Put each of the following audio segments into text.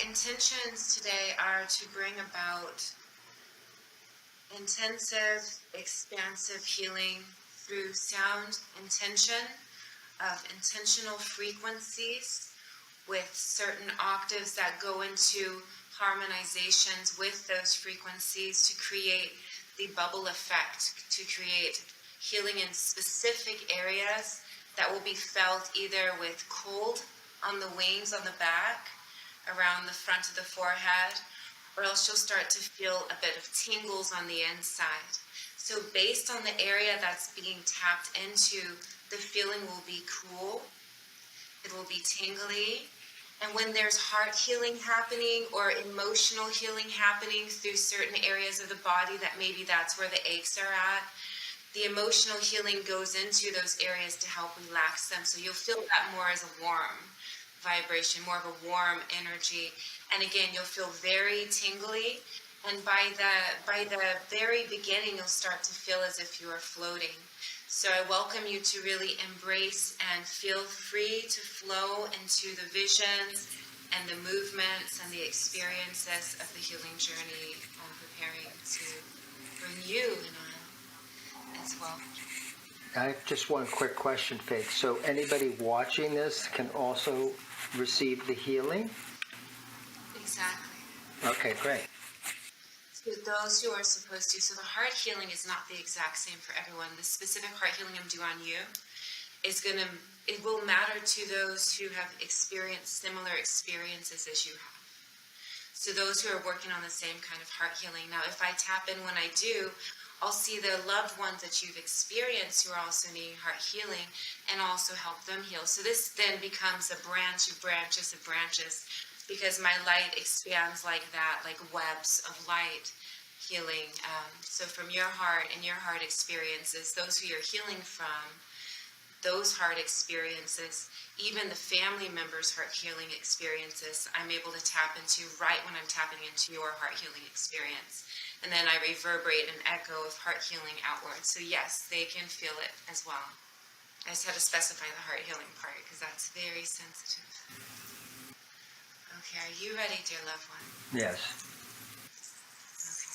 intentions today are to bring about intensive, expansive healing through sound intention of intentional frequencies with certain octaves that go into harmonizations with those frequencies to create the bubble effect, to create healing in specific areas that will be felt either with cold on the wings, on the back, around the front of the forehead, or else you'll start to feel a bit of tingles on the inside. So based on the area that's being tapped into, the feeling will be cool, it will be tingly, and when there's heart healing happening or emotional healing happening through certain areas of the body that maybe that's where the aches are at, the emotional healing goes into those areas to help relax them. So you'll feel that more as a warm vibration, more of a warm energy. And again, you'll feel very tingly. And by the very beginning, you'll start to feel as if you are floating. So I welcome you to really embrace and feel free to flow into the visions and the movements and the experiences of the healing journey I'm preparing to bring you in on as well. I have just one quick question, Faith. So anybody watching this can also receive the healing? Exactly. Okay, great. So those who are supposed to, so the heart healing is not the exact same for everyone. The specific heart healing I'm doing on you it will matter to those who have experienced similar experiences as you have. So those who are working on the same kind of heart healing. Now, if I tap in when I do, I'll see the loved ones that you've experienced who are also needing heart healing and also help them heal. So this then becomes a branch of branches of branches, because my light expands like that, like webs of light healing. So from your heart and your heart experiences, those who you're healing from, those heart experiences, even the family members' heart healing experiences, I'm able to tap into right when I'm tapping into your heart healing experience. And then I reverberate an echo of heart healing outwards. So yes, they can feel it as well. I just had to specify the heart healing part because that's very sensitive. Okay, are you ready, dear loved one? Yes. Okay.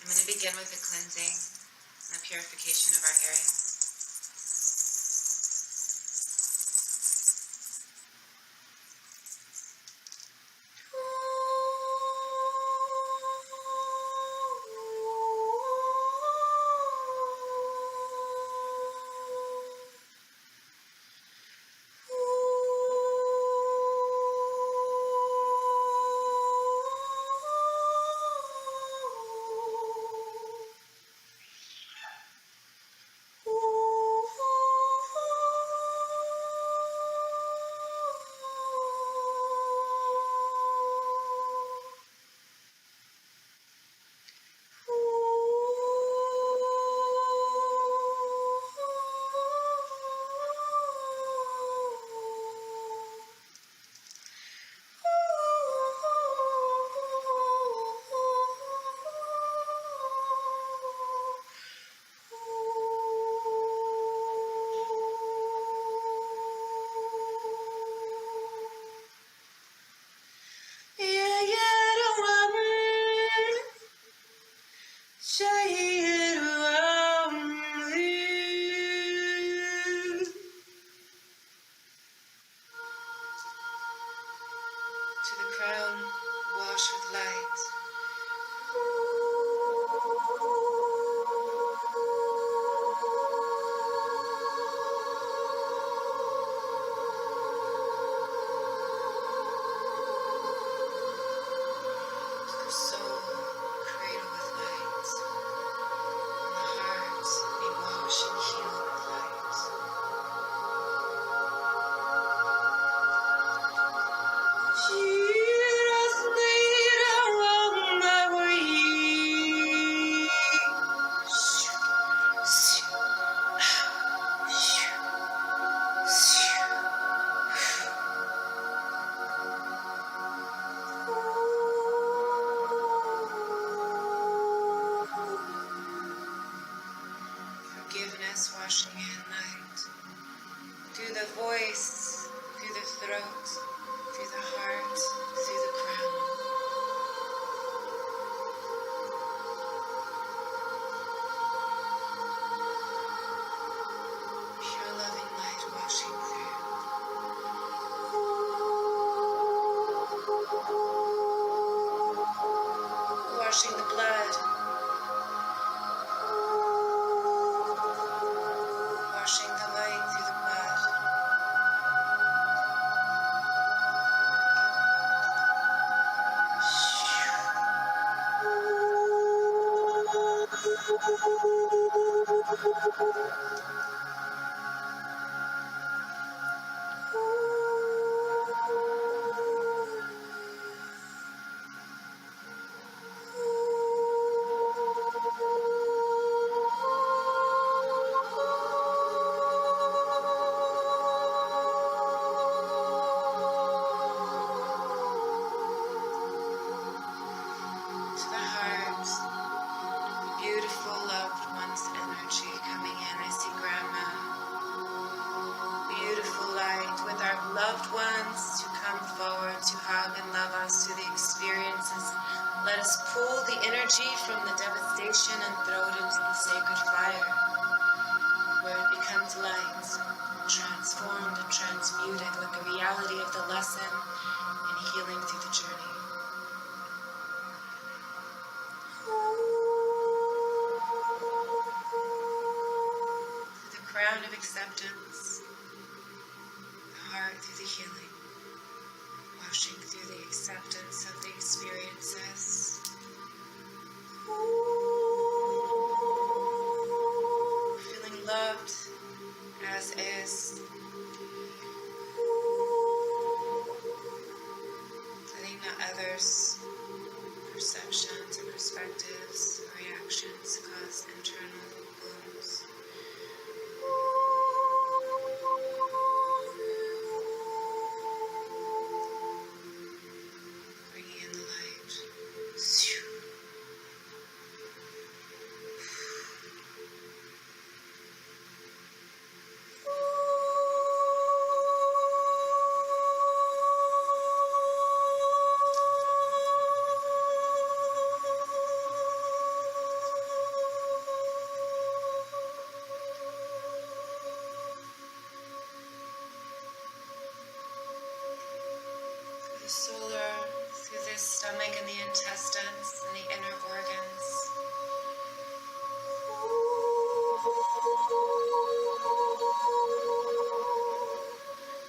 I'm going to begin with the cleansing and the purification of our area. To the crown, wash with light. To the soul, cradle with light. And the heart, be washed and healed with light. Jesus, lead along my way. Forgiveness washing in light. Through the voice, through the throat. through the heart, through the crown. Pure loving light washing through. Washing the blood. Washing the light through the blood. To the heart, beautiful loved one's energy coming in. I see Grandma. Beautiful light with our loved ones to come forward to hug and love us through the experiences. Let us pull the energy from the devastation and throw it into the sacred fire, where it becomes light, transformed and transmuted with the reality of the lesson and healing through the journey. Through the crown of acceptance, the heart through the healing, washing through the acceptance of the experiences. Feeling loved as is. Letting the others' perceptions and perspectives, reactions cause internal wounds. Bringing in the light. The solar, through the stomach and the intestines and the inner organs.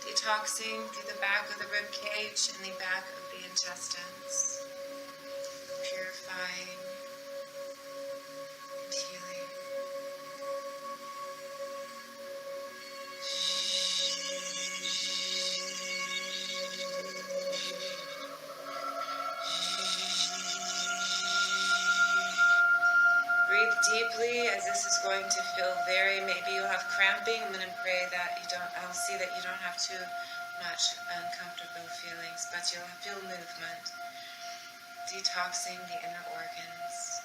Detoxing through the back of the rib cage and the back of the intestines. Purifying and healing. Breathe deeply, as this is going to feel maybe you'll have cramping. I'm going to pray that I'll see that you don't have too much uncomfortable feelings, but you'll feel movement, detoxing the inner organs.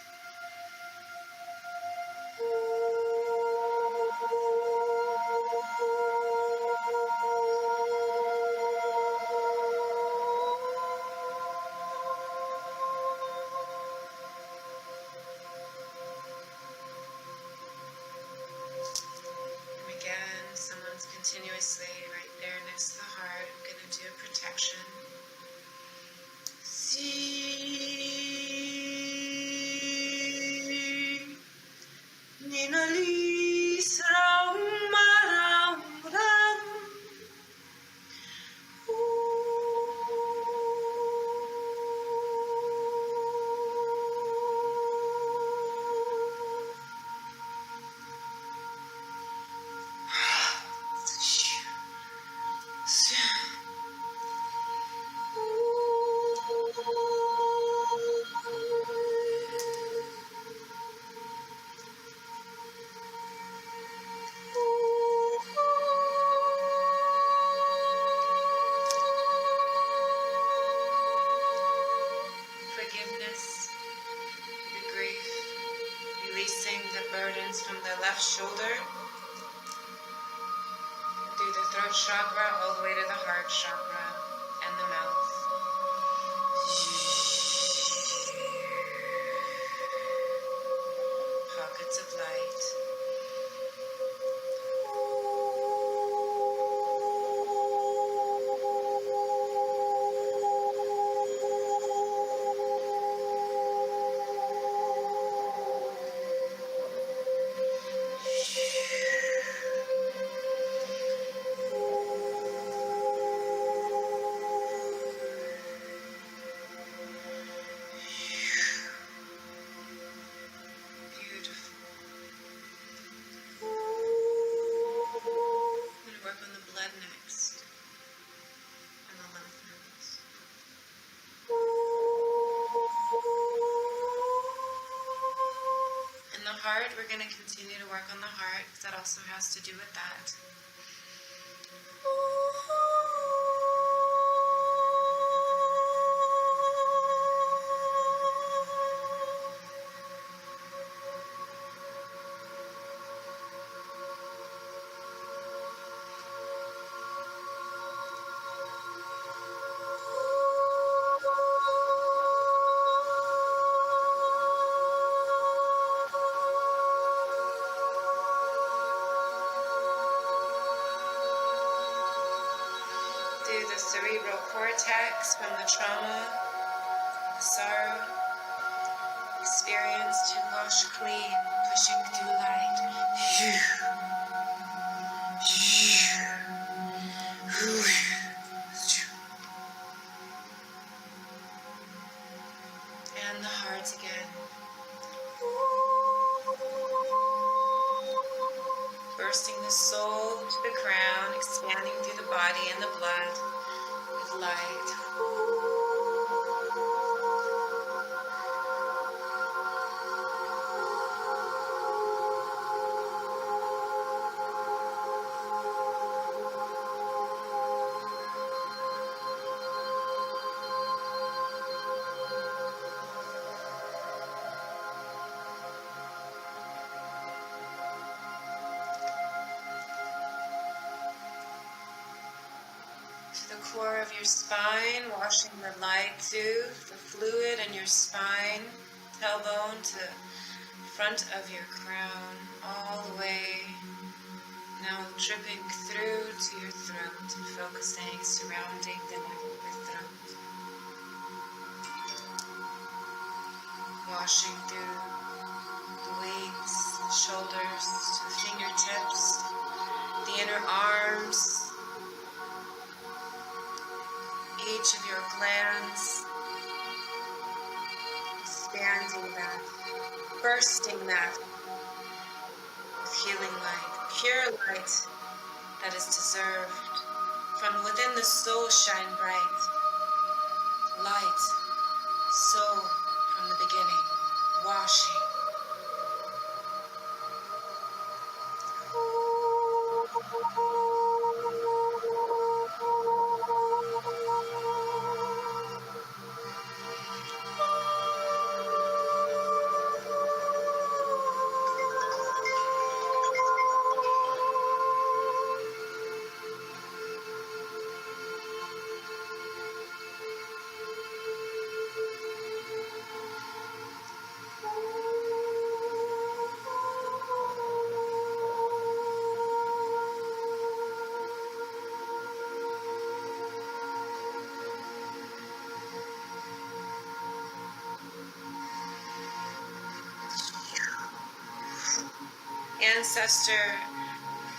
Again, someone's continuously right there next to the heart. I'm going to do a protection. Si Ninalis Ram Ram Ram. Forgiveness, the grief, releasing the burdens from the left shoulder through the throat chakra all the way to the heart chakra and the mouth. pockets of light. Beautiful. I'm going to work on the blood next and the lymph nodes. In the heart, we're going to continue to work on the heart because that also has to do with that. Through the cerebral cortex from the trauma, the sorrow experience to wash clean, pushing through light. And the heart again. Bursting the soul to the crown, expanding through the body and the blood with light. To the core of your spine, washing the light through the fluid in your spine, tailbone to front of your crown, all the way, now dripping through to your throat and focusing, surrounding the neck of your throat. Washing through the wings, the shoulders, to the fingertips, the inner arms, each of your glands, expanding that, bursting that with healing light, pure light that is deserved. From within the soul shine bright, light, soul from the beginning, washing. Ancestor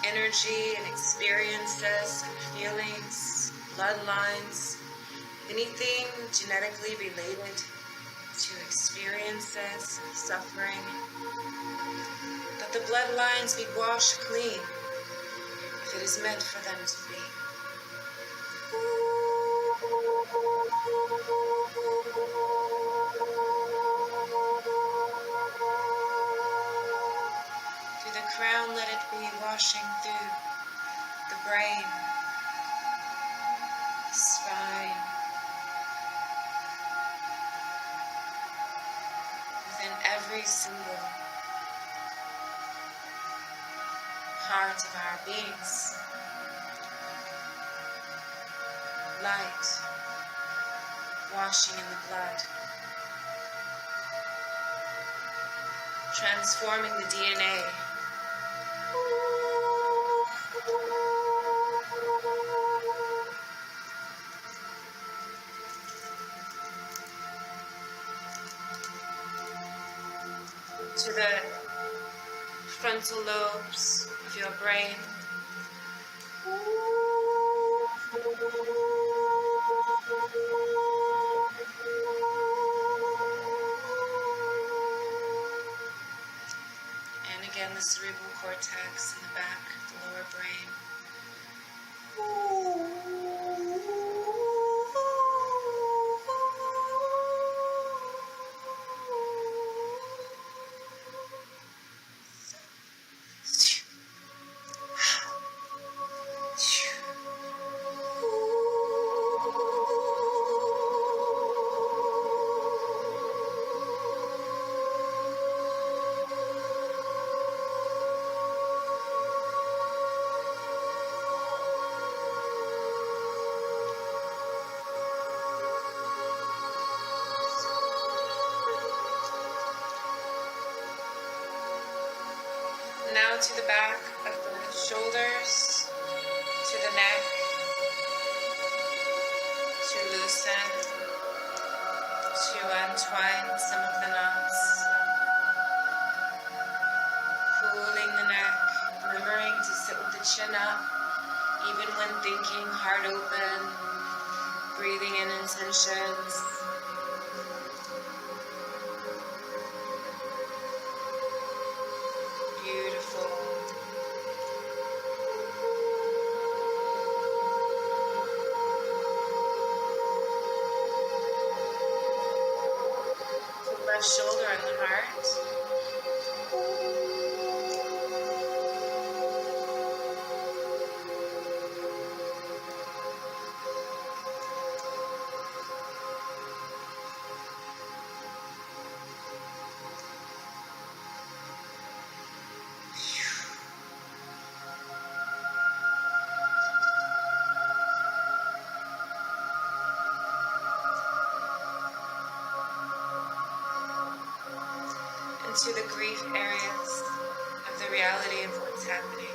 energy and experiences and feelings, bloodlines, anything genetically related to experiences, suffering, that the bloodlines be washed clean if it is meant for them to be. Through the crown, let it be washing through the brain, the spine, within every single part of our beings. Light, washing in the blood, transforming the DNA. To the frontal lobes of your brain. And again, the cerebral cortex in the back, the lower brain. Now to the back of the shoulders, to the neck, to loosen, to untwine some of the knots, cooling the neck, remembering to sit with the chin up, even when thinking, heart open, breathing in intentions. Beautiful. Left shoulder and the heart. Into the grief areas of the reality of what's happening.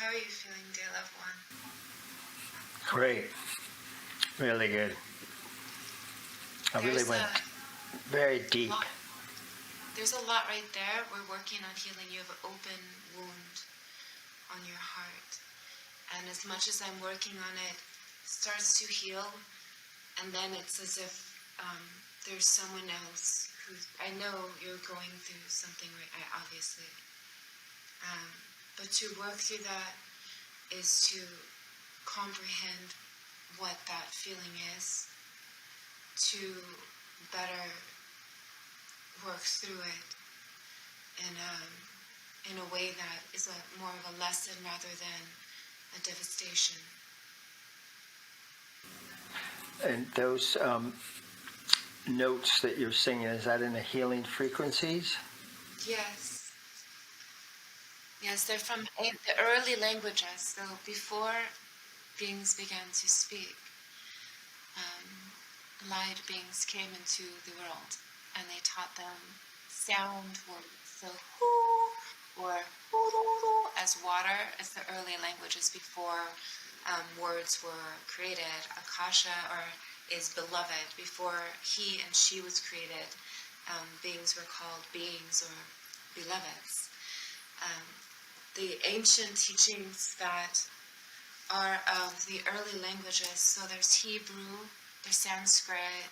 How are you feeling, dear loved one? Great. Really good. I really went very deep. There's a lot right there. We're working on healing. You have an open wound on your heart. And as much as I'm working on it, it starts to heal. And then it's as if there's someone else who, I know you're going through something right, obviously. But to work through that is to comprehend what that feeling is, to better work through it in a way that is more of a lesson rather than a devastation. And those notes that you're singing, is that in the healing frequencies? Yes. Yes, they're from the early languages. So before beings began to speak, light beings came into the world and they taught them sound words. So hu or huru as water as the early languages before words were created. Akasha or is beloved. Before he and she was created, beings were called beings or beloveds. The ancient teachings that are of the early languages. So there's Hebrew, there's Sanskrit,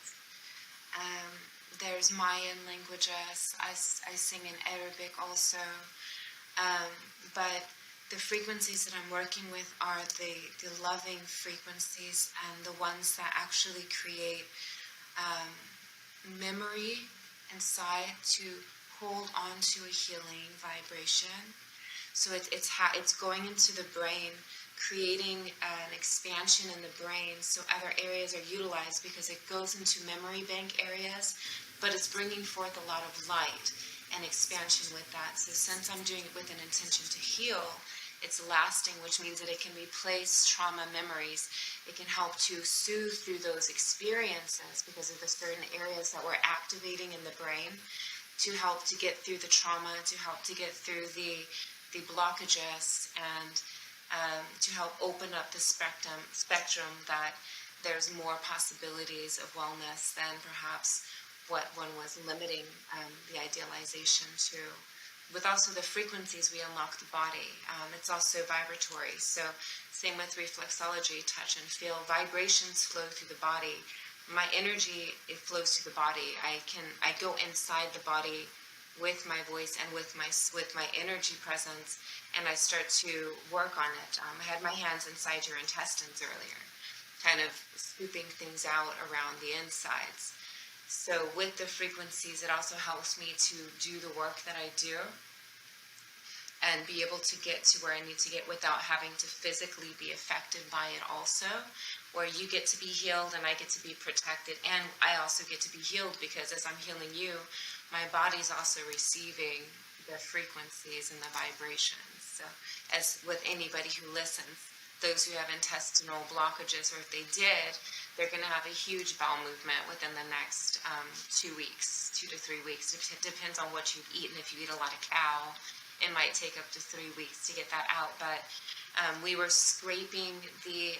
there's Mayan languages. I sing in Arabic also. But the frequencies that I'm working with are the loving frequencies and the ones that actually create memory inside to hold on to a healing vibration. So it's going into the brain, creating an expansion in the brain so other areas are utilized because it goes into memory bank areas, but it's bringing forth a lot of light and expansion with that. So since I'm doing it with an intention to heal, it's lasting, which means that it can replace trauma memories. It can help to soothe through those experiences because of the certain areas that we're activating in the brain to help to get through the trauma, to help to get through the blockages, and to help open up the spectrum that there's more possibilities of wellness than perhaps what one was limiting the idealization to. With also the frequencies, we unlock the body. It's also vibratory. So same with reflexology, touch and feel. Vibrations flow through the body. My energy, it flows through the body. I go inside the body with my voice and with my energy presence, and I start to work on it. I had my hands inside your intestines earlier, kind of scooping things out around the insides. So with the frequencies, it also helps me to do the work that I do and be able to get to where I need to get without having to physically be affected by it also, where you get to be healed and I get to be protected, and I also get to be healed because as I'm healing you, my body's also receiving the frequencies and the vibrations. So as with anybody who listens, those who have intestinal blockages, or if they did, they're going to have a huge bowel movement within the next 2 weeks, 2 to 3 weeks. It depends on what you've eaten. If you eat a lot of cow, it might take up to 3 weeks to get that out. But we were scraping the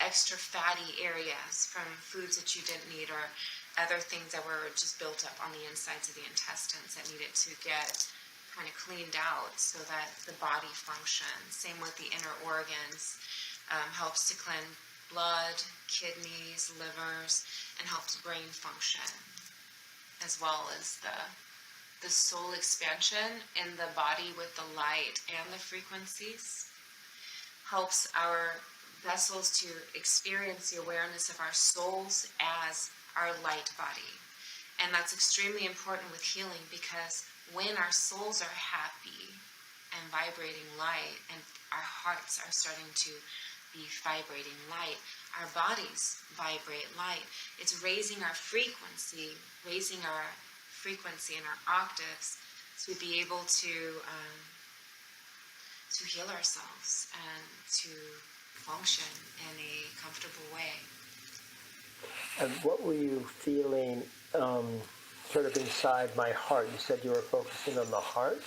extra fatty areas from foods that you didn't need, or other things that were just built up on the insides of the intestines that needed to get kind of cleaned out so that the body functions. Same with the inner organs. Helps to cleanse blood, kidneys, livers, and helps brain function, as well as the soul expansion in the body with the light and the frequencies. Helps our vessels to experience the awareness of our souls as our light body. And that's extremely important with healing, because when our souls are happy and vibrating light, and our hearts are starting to be vibrating light, our bodies vibrate light. It's raising our frequency and our octaves to be able to heal ourselves and to function in a comfortable way. And what were you feeling sort of inside my heart? You said you were focusing on the heart?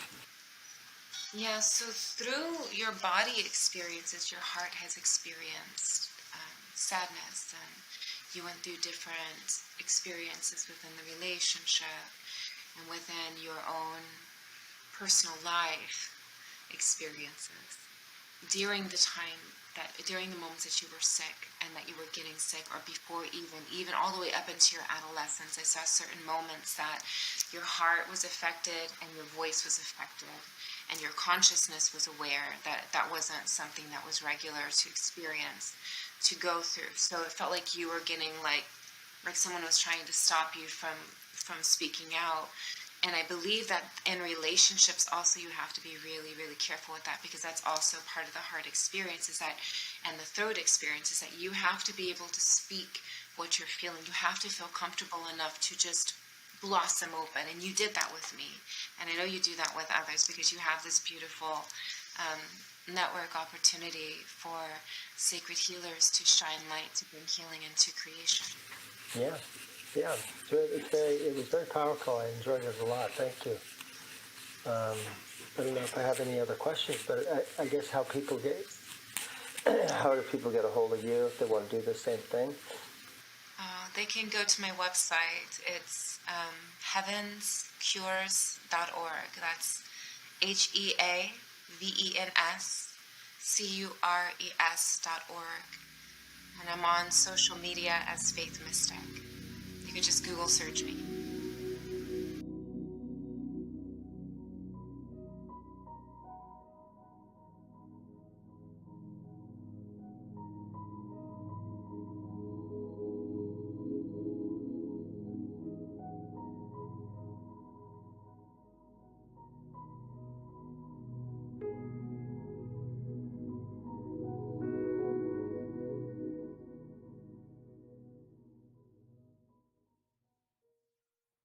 Yeah, so through your body experiences, your heart has experienced sadness, and you went through different experiences within the relationship and within your own personal life experiences. During the moments that you were sick and that you were getting sick, or before even all the way up into your adolescence, I saw certain moments that your heart was affected and your voice was affected and your consciousness was aware that that wasn't something that was regular to experience, to go through. So it felt like you were getting like someone was trying to stop you from speaking out. And I believe that in relationships also you have to be really, really careful with that, because that's also part of the heart experience and the throat experience is that you have to be able to speak what you're feeling. You have to feel comfortable enough to just blossom open. And you did that with me. And I know you do that with others because you have this beautiful network opportunity for sacred healers to shine light, to bring healing into creation. Yeah, yeah. It was very powerful. I enjoyed it a lot. Thank you. I don't know if I have any other questions, but I guess how do people get a hold of you if they want to do the same thing? They can go to my website. It's heavenscures.org. That's HEAVENSCURES.org. And I'm on social media as Faith Mystic. You can just Google search me.